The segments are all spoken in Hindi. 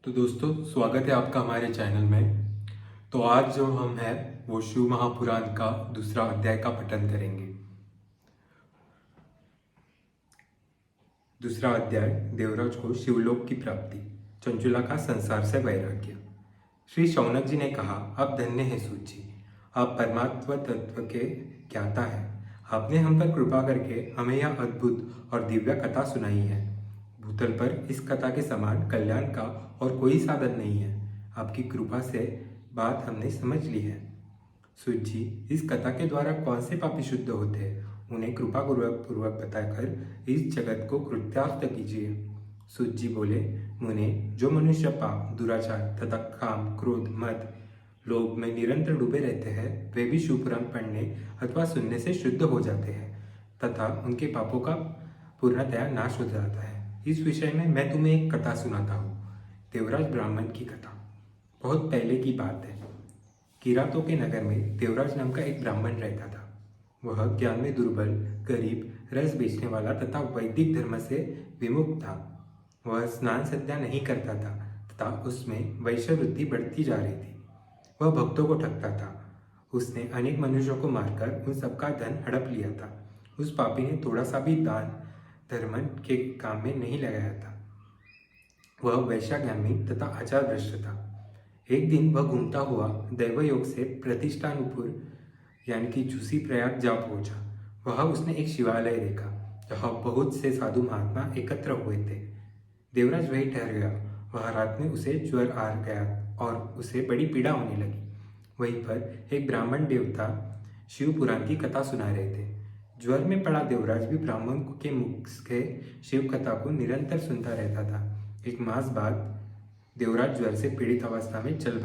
तो दोस्तों स्वागत है आपका हमारे चैनल में। तो आज जो हम है वो शिव महापुराण का दूसरा अध्याय का पठन करेंगे। दूसरा अध्याय देवराज को शिवलोक की प्राप्ति, चंचुला का संसार से वैराग्य। श्री शौनक जी ने कहा, आप धन्य हैं सूत जी, आप परमात्मा तत्व के ज्ञाता हैं। आपने हम पर कृपा करके हमें यह अद्भुत और दिव्य कथा सुनाई है। भूतल पर इस कथा के समान कल्याण का और कोई साधन नहीं है। आपकी कृपा से बात हमने समझ ली है। सूत जी, इस कथा के द्वारा कौन से पापी शुद्ध होते हैं, उन्हें कृपा पूर्वक बताकर इस जगत को कृत्यार्थ कीजिए। सूत जी बोले, मुने, जो मनुष्य पाप, दुराचार तथा काम, क्रोध, मद, लोभ में निरंतर डूबे रहते हैं, वे भी शिवपुराण पढ़ने अथवा सुनने से शुद्ध हो जाते हैं तथा उनके पापों का पूर्णतया नाश हो जाता है। इस विषय में मैं तुम्हें एक कथा सुनाता हूँ। देवराज ब्राह्मण की कथा। बहुत पहले की बात है। किरातों के नगर में देवराज नाम का एक ब्राह्मण रहता था। वह ज्ञान में दुर्बल, गरीब, रस बेचने वाला तथा वैदिक धर्म से विमुख था। वह स्नान संध्या नहीं करता था तथा उसमें वैश्यवृत्ति बढ़ती जा रही थी। वह भक्तों को ठगता था। उसने अनेक मनुष्यों को मारकर उन सबका धन हड़प लिया था। उस पापी ने थोड़ा सा भी दान धर्म के काम में नहीं लगाया था। वह वैश्यागामी तथा आचार भ्रष्ट था। एक दिन वह घूमता हुआ दैवयोग से प्रतिष्ठानपुर यानी कि झूसी प्रयाग जा पहुंचा। वहां उसने एक शिवालय देखा जहां बहुत से साधु महात्मा एकत्र हुए थे। देवराज वहीं ठहर गया। वह रात में उसे ज्वर आ गया और उसे बड़ी पीड़ा होने लगी। वहीं पर एक ब्राह्मण देवता शिव पुराण की कथा सुना रहे थे। ज्वर में पड़ा देवराज भी ब्राह्मण के मुख से शिव कथा को निरंतर सुनता रहता था। एक मास बाद देवराज ज्वर से पीड़ित अवस्था में चल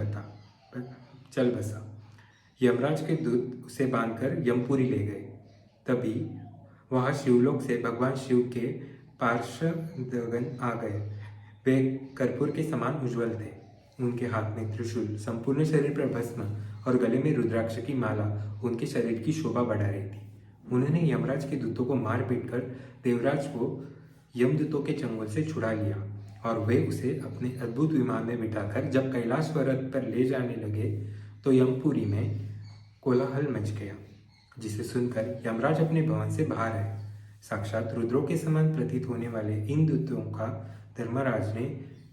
बसा। यमराज के दूत उसे बांधकर यमपुरी ले गए। तभी वहां शिवलोक से भगवान शिव के पार्षदगण आ गए। वे कर्पूर के समान उज्जवल थे। उनके हाथ में त्रिशूल, संपूर्ण शरीर पर भस्म और गले में रुद्राक्ष की माला उनके शरीर की शोभा बढ़ा रही थी। उन्होंने यमराज के दूतों को मार पीट कर देवराज को यमदूतों के चंगुल से छुड़ा लिया और वे उसे अपने अद्भुत विमान में बिठाकर जब कैलाश पर्वत पर ले जाने लगे तो यमपुरी में कोलाहल मच गया, जिसे सुनकर यमराज अपने भवन से बाहर आए। साक्षात रुद्रों के समान प्रतीत होने वाले इन दूतों का धर्मराज ने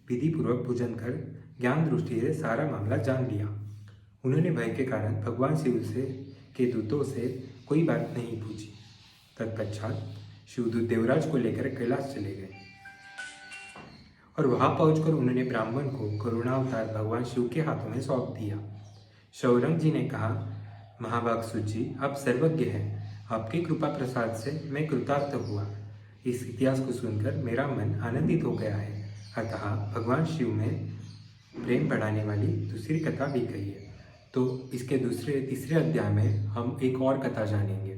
विधिपूर्वक पूजन कर ज्ञान दृष्टि से सारा मामला जान लिया। उन्होंने भय के कारण भगवान शिव से के दूतों से कोई बात नहीं पूछी। तत्पश्चात शिवदूत देवराज को लेकर कैलाश चले गए और वहां पहुंचकर उन्होंने ब्राह्मण को करुणावतार भगवान शिव के हाथों में सौंप दिया। शौनक जी ने कहा, महाभाग सूत जी, आप सर्वज्ञ हैं। आपकी कृपा प्रसाद से मैं कृतार्थ हुआ। इस इतिहास को सुनकर मेरा मन आनंदित हो गया है। अतः भगवान शिव में प्रेम बढ़ाने वाली दूसरी कथा भी कही है। तो इसके तीसरे अध्याय में हम एक और कथा जानेंगे।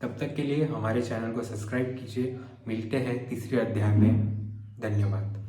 तब तक के लिए हमारे चैनल को सब्सक्राइब कीजिए। मिलते हैं तीसरे अध्याय में। धन्यवाद।